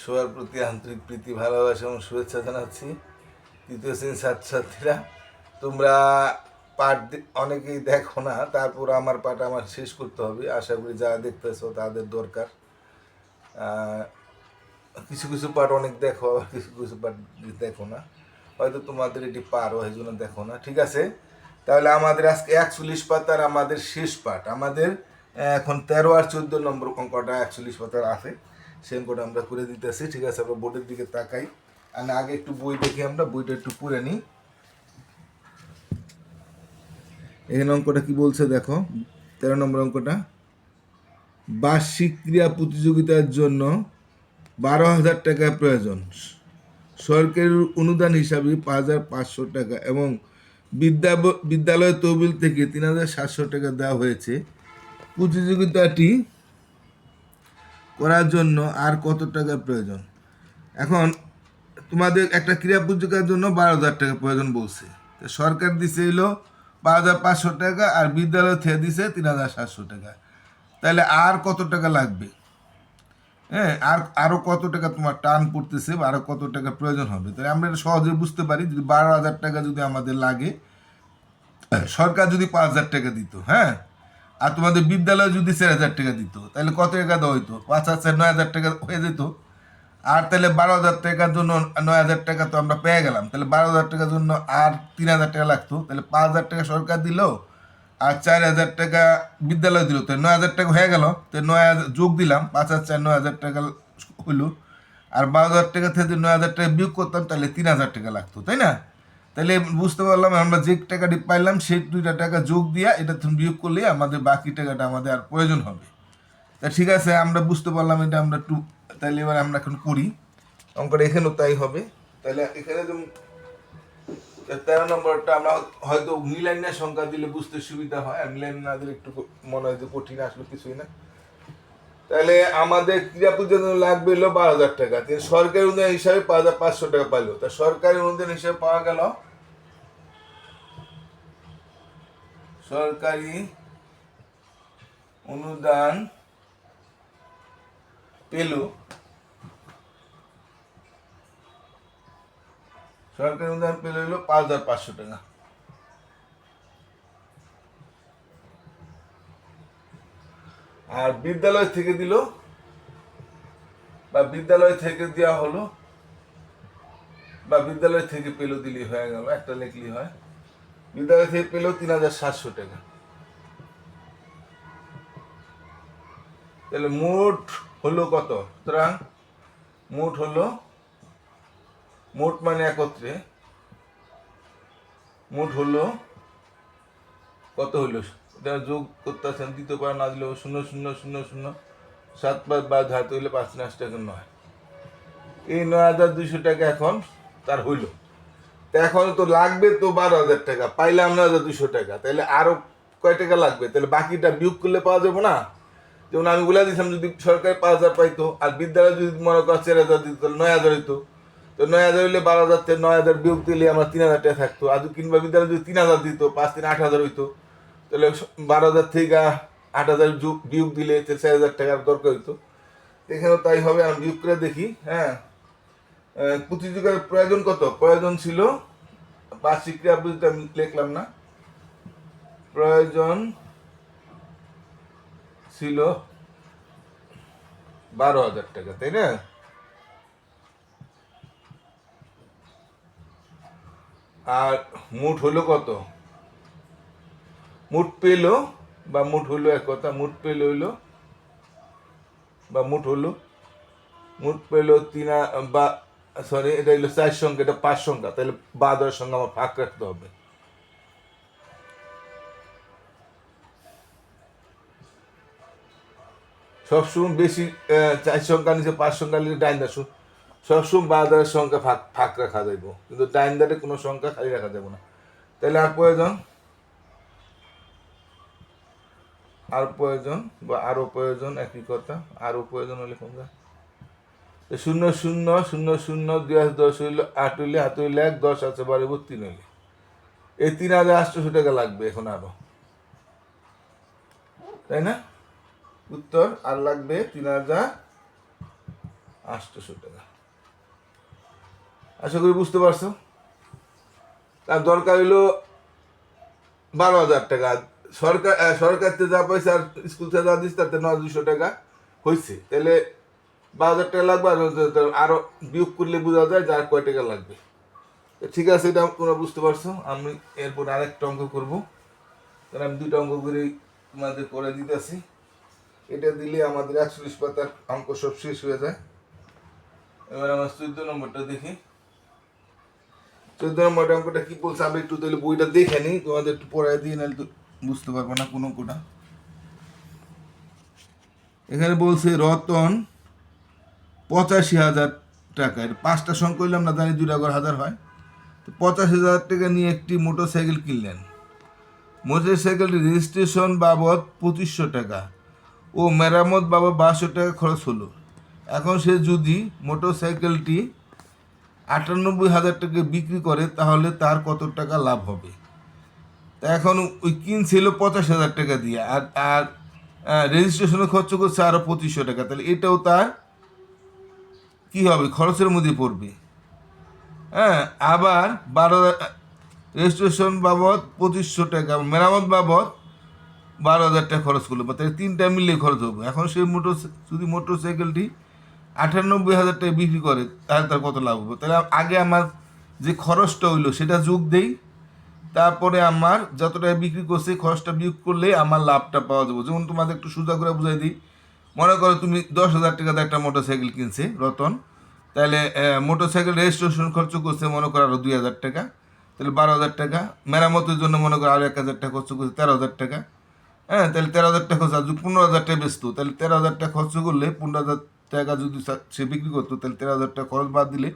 সবার প্রতি আন্তরিক প্রীতি ভালোবাসা এবং শুভেচ্ছা জানাচ্ছি। তৃতীয় শ্রেণীর ছাত্রছাত্রীরা, তোমরা পাঠ অনেকেই দেখো না, তারপর আমার পাঠ আমার শেষ করতে হবে। আশা করি যারা দেখতেছো তাদের দরকার। কিছু কিছু পাঠ অনেক দেখো, আবার কিছু কিছু পাঠ দেখো না, হয়তো তোমাদের এটি পারো এই জন্য দেখো না। ঠিক আছে, তাহলে আমাদের আজকে 41 পাতার আমাদের শেষ পাঠ। আমাদের এখন 13 আর 14 নম্বর অঙ্কটা 41 পাতার আছে, সেই অঙ্কটা আমরা করে দিতেছি। ঠিক আছে, আমরা বোর্ডের দিকে তাকাই আর আগে একটু বই দেখি, আমরা বইটা একটু পড়ে নিই। এখানে অঙ্কটা কি বলছে দেখো, 13 নম্বর অঙ্কটা, বার্ষিক ক্রীড়া প্রতিযোগিতার জন্য 12,000 টাকা প্রয়োজন। সরকারি অনুদান হিসাবে 5,500 টাকা এবং বিদ্যালয় তহবিল থেকে 3,700 টাকা দেওয়া হয়েছে। প্রতিযোগিতাটি করার জন্য আর কত টাকা প্রয়োজন? এখন তোমাদের একটা ক্রীড়া প্রতিযোগিতার জন্য 12,000 টাকা প্রয়োজন বলছে। সরকার দিছে হলো 5,500 টাকা আর বিদ্যালয় থেকে দিছে 3,700 টাকা। তাহলে আর কত টাকা লাগবে? হ্যাঁ, আরও কত টাকা তোমার টান পড়তেছে বা আরও কত টাকা প্রয়োজন হবে? তাহলে আমরা এটা সহজে বুঝতে পারি। যদি 12,000 টাকা যদি আমাদের লাগে, সরকার যদি 5,000 টাকা দিত, হ্যাঁ, আর তোমাদের বিদ্যালয় যদি 4,000 টাকা দিত, তাহলে কত টাকা দেওয়া হইতো? 5,000 9,000 টাকা হয়ে যেত। আর তাহলে 12,000 টাকার জন্য 9,000 টাকা তো আমরা পেয়ে গেলাম। তাহলে 12,000 টাকার জন্য আর 3,000 টাকা লাগতো। তাহলে 5,000 টাকা সরকার দিল আর 4,000 টাকা বিদ্যালয় দিল, তাহলে 9,000 টাকা হয়ে গেল। তো 9,000 যোগ দিলাম, 5,000 9,000 টাকা হইলো। আর 12,000 টাকা থেকে যদি 9,000 টাকা বিয়োগ করতাম তাহলে 3,000 টাকা লাগতো, তাই না? তাহলে বুঝতে পারলাম আমরা যে টাকাটি পাইলাম সেই 2টা টাকা যোগ দিয়া এটা তুমি বিয়োগ করলে আমাদের বাকি টাকাটা আমাদের আর প্রয়োজন হবে। তা ঠিক আছে, আমরা বুঝতে পারলাম এটা আমরা একটু। তাহলে এবার আমরা এখন করি অঙ্কটা, এখানেও তাই হবে। তাহলে এখানে তুমি 13 নম্বরটা আমরা হয়তো মিলাইনের সংখ্যা দিলে বুঝতে সুবিধা হয়, আর মিলাইন না দিলে একটু মনে হয় যে কঠিন, আসলে কিছুই না। তাহলে আমাদের ক্রীড়া পর্যন্ত লাগবে হলো 12,000 টাকা। সরকারি অনুদান হিসাবে 5,500 টাকা পাইলো। তা সরকারি অনুদান হিসাবে পাওয়া গেল, সরকারি অনুদান পেল, সরকারি অনুদান পেল হলো 5,500 টাকা। আর বিদ্যালয় থেকে দিল বা বিদ্যালয় থেকে দেওয়া হলো বা বিদ্যালয় থেকে পেলো দিলেই হয়ে গেল, একটা লিখলি হয়। বিদ্যালয় থেকে পেলো 3,700 টাকা। তাহলে মোট হলো কত? সুতরাং মোট হলো, মোট মানে একত্রে, মোট হলো কত হইলো? এটা যোগ করতে আসেন, দিতে পারে না দিলেও 0,0,0,0,0 7 5 বা ধারতে হইলে 5 টাকা 9। এই 9,200 টাকা এখন তার হইল। তা এখন তো লাগবে তো 12,000 টাকা, পাইলাম 9,200 টাকা। তাহলে আরো কয় টাকা লাগবে? তাহলে বাকিটা বিয়োগ করলে পাওয়া যাবে না? যেমন আমি বলে দিয়েছিলাম, যদি সরকার 5,000 পাইতো আর বিদ্যালয় যদি মনে করো 4,000 দিত, তাহলে 9,000 হইতো। তো 9,000 হইলে 12,000 থেকে 9,000 বিয়োগ দিলে আমরা 3,000 টাকা থাকতো। আর কিংবা বিদ্যালয় যদি 3,000 দিত, 5 3 8,000 হইতো। তাহলে 12,000 থেকে 8,000 বিয়োগ দিলে 4,000 টাকার দরকার হইতো। এখানেও তাই হবে। আমি বিয়োগ করে দেখি। হ্যাঁ, প্রতিযোগিতার প্রয়োজন কত? প্রয়োজন ছিল, বার্ষিক ক্রীড়া প্রতিযোগিতা আমি লিখলাম না, প্রয়োজন ছিল 12,000 টাকা, তাই না? আর মোট হলো কত? মোট পেল বা মোট হইলো, এক কথা, মোট পেল হইলো বা মোট হলো, মোট পেল বা সরি, এটা হইলো 4 সংখ্যা, এটা 5 সংখ্যা। তাহলে 12 সঙ্গে আমার ভাগ রাখতে হবে। সবসময় বেশি 4 সংখ্যা নিচে 5 সংখ্যা নিচে ডাইন দাসু, সবসময় 12 সংখ্যা ভাগ ভাগ রাখা যাইব, কিন্তু ডাইন দারে কোনো সংখ্যা খালি রাখা যাবে না। তাহলে আর প্রয়োজন, আর প্রয়োজন বা আরো প্রয়োজন, একই কথা। আরো প্রয়োজন হলে কোনটা? 0,0,0,0,0 2 হইলো 8 হইলে, 8 হইলে 1, 10 আছে 12 3 হইলে এই 3,800 টাকা লাগবে এখন আরো, তাই না? উত্তর আর লাগবে 800 টাকা। আশা করি বুঝতে পারছো। তার দরকার হইলো 12,000 টাকা। সরকার থেকে যা পয়সা আর স্কুল থেকে যা দিচ্ছে তাতে 9,200 টাকা হয়েছে। তাহলে 12,000 টাকা লাগবে, আরো বিয়োগ করলে বোঝা যায় যে আর কয় টাকা লাগবে। ঠিক আছে, এটা তোমরা বুঝতে পারছো। আমি এরপর আরেকটা অঙ্ক করবো। তাহলে আমি 2টা অঙ্ক করে তোমাদের করে দিতেছি। এটা দিলে আমাদের 41 পাতার অঙ্ক সব শেষ হয়ে যায়। এবার আমার 14 নম্বরটা দেখি। 14 নম্বর অঙ্কটা কি বলছে আমি একটু তাহলে বইটা দেখে নিই, তোমাদের একটু পড়ায় দিয়ে, নাহলে তো বুঝতে পারবো না কোনো কোটা। এখানে বলছে রতন 85,000 টাকা, 5টা সংখ্যা হইলে আমরা জানি 2 করে 1000 হয়। তো 85,000 টাকা নিয়ে একটি মোটরসাইকেল কিনলেন। মোটরসাইকেলটি রেজিস্ট্রেশন বাবদ 2500 টাকা ও মেরামত বাবদ 1200 টাকা খরচ হলো। এখন সে যদি মোটরসাইকেলটি 98,000 টাকা বিক্রি করে তাহলে তার কত টাকা লাভ হবে? তা এখন ওই কিনছিল 50,000 টাকা দিয়ে, আর আর রেজিস্ট্রেশনে খরচ করছে আরও 2500 টাকা, তাহলে এটাও তার কি হবে? খরচের মধ্যে পড়বে। হ্যাঁ, আবার 12,000 রেজিস্ট্রেশন বাবদ 2500 টাকা, মেরামত বাবদ 12,000 টাকা খরচ করলো, বা তাহলে 3টা মিলিয়ে খরচ হবে। এখন সেই যদি মোটরসাইকেলটি 98,000 টাকা বিক্রি করে তাহলে তার কত লাভ হবে? তাহলে আগে আমার যে খরচটা হইলো সেটা যোগ দেই, তারপরে আমার যত টাকা বিক্রি করছে খরচটা বিয়োগ করলে আমার লাভটা পাওয়া যাবে। যেমন তোমাদের একটু সোজা করে বুঝাই দিই। মনে করো তুমি 10,000 টাকাতে একটা মোটরসাইকেল কিনছে রতন, তাহলে মোটরসাইকেল রেজিস্ট্রেশন খরচ করছে মনে করো আরও 2,000 টাকা, তাহলে 12,000 টাকা। মেরামতের জন্য মনে করো আরও 1,000 টাকা খরচ করছে, 13,000 টাকা। হ্যাঁ, তাহলে 13,000 টাকা খরচ, আর 15,000 টাকা বেচতো, তাহলে 13,000 টাকা খরচ করলে 15,000 টাকা যদি সে বিক্রি করতো, তাহলে 13,000 টাকা খরচ বাদ দিলে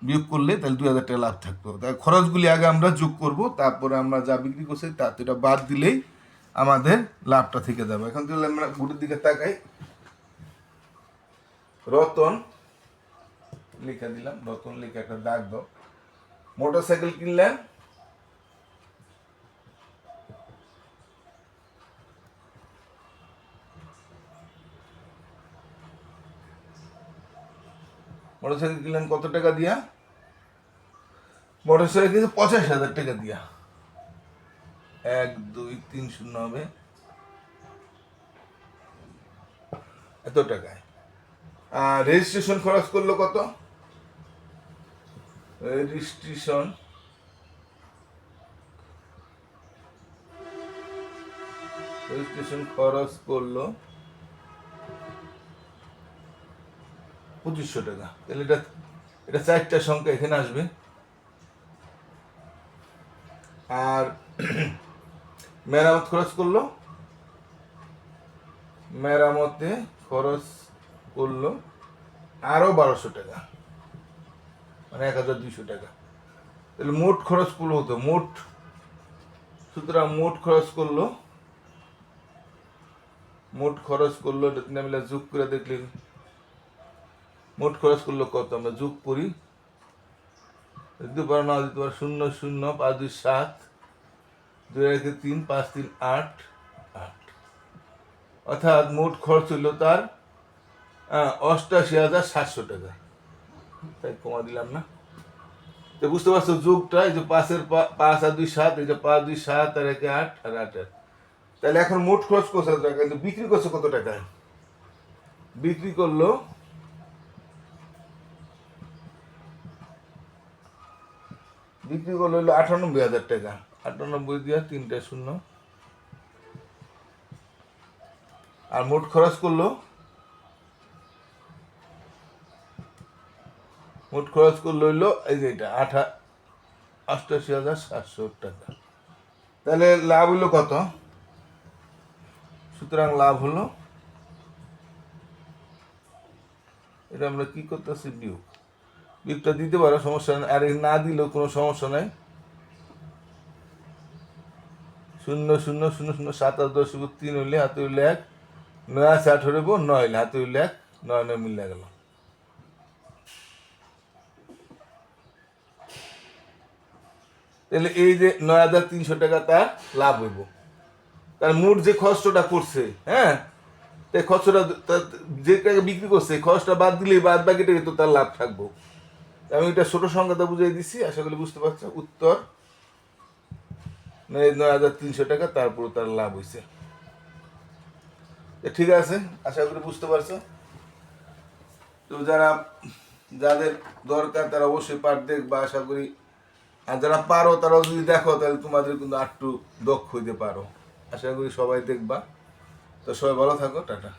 বিয়োগ করলে তাহলে 2,000 টাকা লাভ থাকতো। তাই খরচগুলি আগে আমরা যোগ করব, তারপরে আমরা যা বিক্রি করছি তার এটা বাদ দিলেই আমাদের লাভটা থেকে যাবে। এখন তাহলে আমরা গুটির দিকে তাকাই। রতন লিখে দিলাম, রতন লিখে একটা দাগ দাও। মোটরসাইকেল কিনলেন, মোটরসাইকেল কিনলেন কত টাকা দিয়া? মোটরসাইকেল কিনছে 85,000 টাকা দিয়া। 1 2 3 0 হবে এত টাকায়। আর রেজিস্ট্রেশন খরচ করলো কত? রেজিস্ট্রেশন খরচ করলো 2,500 টাকা। তাহলে এটা 4টা সংখ্যা এখানে আসবে। আর মেরামত খরচ করলো, মেরামতে খরচ করলো আরো 1,200 টাকা, মানে 1,200 টাকা। তাহলে মোট খরচ করলো হতো সুতরাং মোট খরচ করলো মিলে যোগ করে দেখলে মোট খরচ করলো কত? আমরা যোগ করি, দিতে পারো না দিতে পারো, 0 0 5 2 7 2 1 3 5 3 8 8, অর্থাৎ মোট খরচ হইলো তার 88,700 টাকা। তাই কমা দিলাম না, তো বুঝতে পারছো যোগটা? এই যে 5 আর 2 7, এই যে 5 2 7 আর 1 8 আর 8 8। তাহলে এখন মোট খরচ কত টাকা, কিন্তু বিক্রি করছে কত টাকায়? বিক্রি করলো হলো 98,000 টাকা। 98 দিয়া 3টা 0, আর মোট খরচ করলো হইলো এই যে এটা 88,700 টাকা। তাহলে লাভ হইলো কত? সুতরাং লাভ হলো, এটা আমরা কি করতেছি? বিয়োগটা দিতে পারো, সমস্যা নেই। আর না দিলেও কোনো সমস্যা নাই। 0 0 0 0 7 আর 10 3 হইলে হাতে হইলে 1, 9 আছে 8 হইব 9 হইলে হাতে হইলে 1, 9 9 মিলে গেল। তাহলে এই যে 9,300 টাকা তার লাভ হইব। তার মোট যে খরচটা করছে, হ্যাঁ, তাই খরচটা যে টাকা বিক্রি করছে খরচটা বাদ দিলেই বাদ বাকিটা তো তার লাভ থাকবো। আমি এটা ছোট সংখ্যাটা বুঝিয়ে দিচ্ছি, আশা করি বুঝতে পারছো। উত্তর 9,300 টাকা, তারপর তার লাভ হয়েছে। ঠিক আছে, আশা করি বুঝতে পারছো। তো যাদের দরকার তারা অবশ্যই পাঠ দেখবা, আশা করি। আর যারা পারো তারাও যদি দেখো তাহলে তোমাদের কিন্তু আরটু দক্ষ হইতে পারো। আশা করি সবাই দেখবা। তো সবাই ভালো থাকো, টাটা।